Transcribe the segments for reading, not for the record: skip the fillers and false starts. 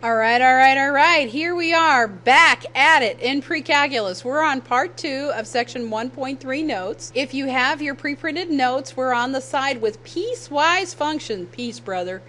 All right. Here we are back at it in pre-calculus. We're on part 2 of section 1.3 notes. If you have your pre-printed notes, we're on the side with piecewise function. Peace, brother.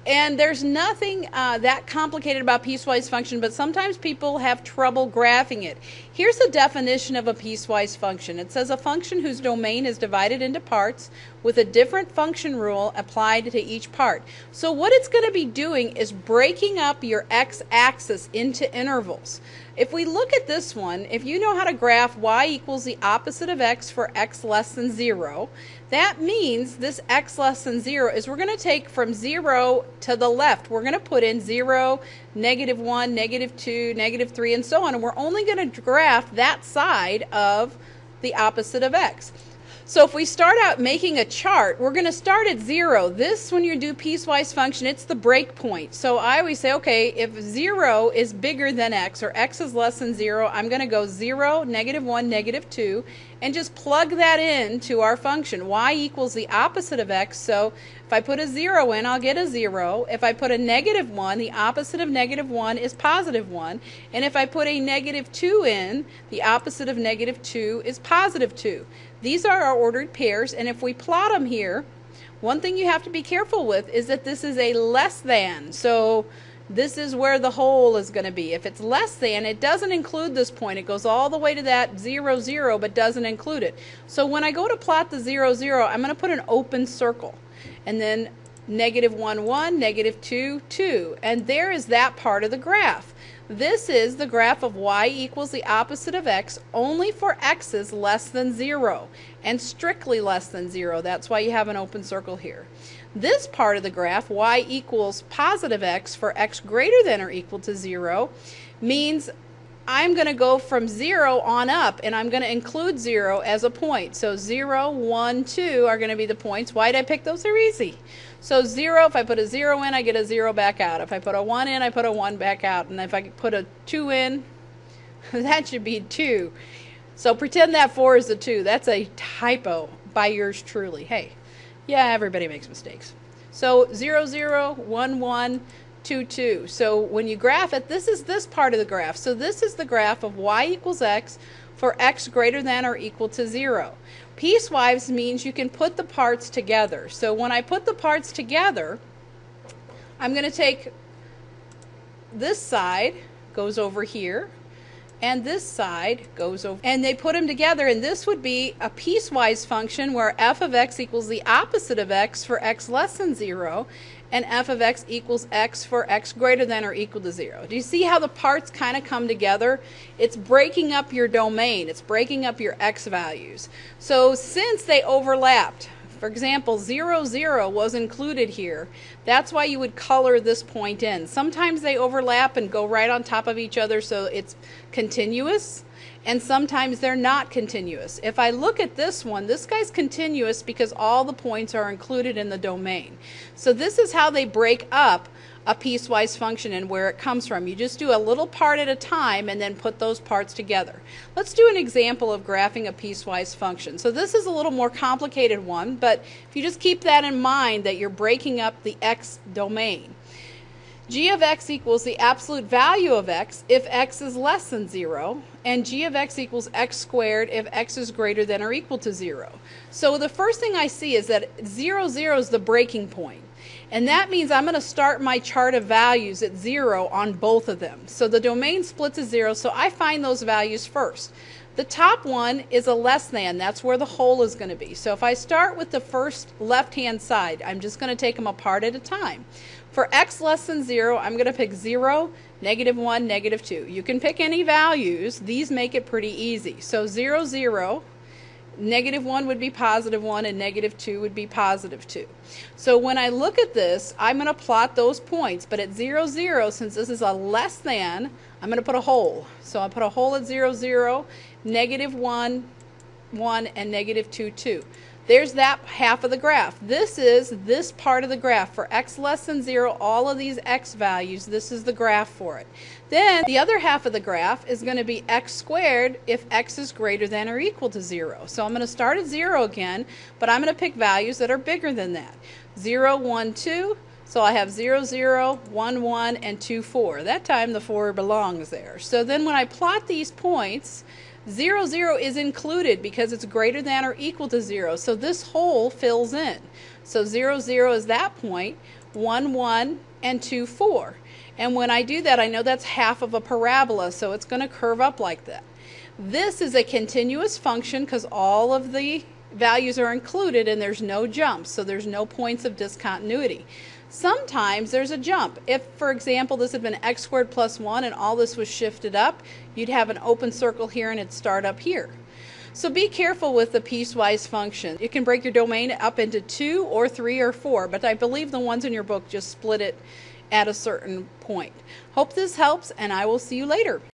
And there's nothing that complicated about piecewise function, but sometimes people have trouble graphing it. Here's the definition of a piecewise function. It says a function whose domain is divided into parts with a different function rule applied to each part. So what it's going to be doing is breaking up your x-axis into intervals. If we look at this one, if you know how to graph y equals the opposite of x for x less than 0, that means this x less than 0 is we're going to take from 0 to the left. We're going to put in 0, -1, -2, -3, and so on. And we're only going to graph that side of the opposite of x. So if we start out making a chart, we're going to start at 0. This, when you do piecewise function, it's the break point. So I always say, okay, if 0 is bigger than x, or x is less than 0, I'm going to go 0, -1, -2, and just plug that in to our function. Y equals the opposite of x, so if I put a 0 in, I'll get a 0. If I put a -1, the opposite of -1 is +1. And if I put a -2 in, the opposite of -2 is +2. These are our ordered pairs, and if we plot them here, one thing you have to be careful with is that this is a less than. So this is where the hole is going to be. If it's less than, it doesn't include this point. It goes all the way to that 0, 0, but doesn't include it. So when I go to plot the 0, 0, I'm going to put an open circle. And then -1, 1, -2, 2. And there is that part of the graph. This is the graph of y equals the opposite of x only for x's less than 0 and strictly less than 0. That's why you have an open circle here. This part of the graph, y equals positive x for x greater than or equal to 0, means I'm going to go from 0 on up, and I'm going to include 0 as a point. So 0, 1, 2 are going to be the points. Why did I pick those? They're easy. So 0, if I put a 0 in, I get a 0 back out. If I put a 1 in, I put a 1 back out. And if I put a 2 in, that should be 2. So pretend that 4 is a 2. That's a typo by yours truly. Hey, yeah, everybody makes mistakes. So 0, 0, 1, 1, 2, 2. So when you graph it, this is this part of the graph. So this is the graph of y equals x for x greater than or equal to 0. Piecewise means you can put the parts together. So when I put the parts together, I'm going to take this side, goes over here, and this side goes over, and they put them together, and this would be a piecewise function where f of x equals the opposite of x for x less than 0, and f of x equals x for x greater than or equal to 0. Do you see how the parts kind of come together? It's breaking up your domain. It's breaking up your x values. So since they overlapped, for example, 0, 0 was included here. That's why you would color this point in. Sometimes they overlap and go right on top of each other, so it's continuous, and sometimes they're not continuous. If I look at this one, this guy's continuous because all the points are included in the domain. So this is how they break up a piecewise function and where it comes from. You just do a little part at a time and then put those parts together. Let's do an example of graphing a piecewise function. So this is a little more complicated one, but if you just keep that in mind that you're breaking up the x domain. G of x equals the absolute value of x if x is less than 0, and g of x equals x squared if x is greater than or equal to 0. So the first thing I see is that 0, 0 is the breaking point. And that means I'm going to start my chart of values at 0 on both of them. So the domain splits at 0, so I find those values first. The top one is a less than. That's where the hole is going to be. So if I start with the first left-hand side, I'm just going to take them apart at a time. For x less than 0, I'm going to pick 0, -1, -2. You can pick any values. These make it pretty easy. So 0, 0. -1 would be +1, and -2 would be +2. So when I look at this, I'm going to plot those points, but at 0, 0, since this is a less than, I'm going to put a hole. So I'll put a hole at 0, 0, -1, 1, and -2, 2. There's that half of the graph. This is this part of the graph. For x less than 0, all of these x values, this is the graph for it. Then the other half of the graph is going to be x squared if x is greater than or equal to 0. So I'm going to start at 0 again, but I'm going to pick values that are bigger than that. 0, 1, 2, So I have 0, 0, 1, 1, and 2, 4. That time the 4 belongs there. So then when I plot these points, 0, 0 is included because it's greater than or equal to 0. So this hole fills in. So 0, 0 is that point, 1, 1, and 2, 4. And when I do that, I know that's half of a parabola, so it's going to curve up like that. This is a continuous function because all of the values are included and there's no jumps, so there's no points of discontinuity. Sometimes there's a jump. If, for example, this had been x squared plus 1 and all this was shifted up, you'd have an open circle here and it'd start up here. So be careful with the piecewise function. You can break your domain up into 2 or 3 or 4, but I believe the ones in your book just split it at a certain point. Hope this helps, and I will see you later.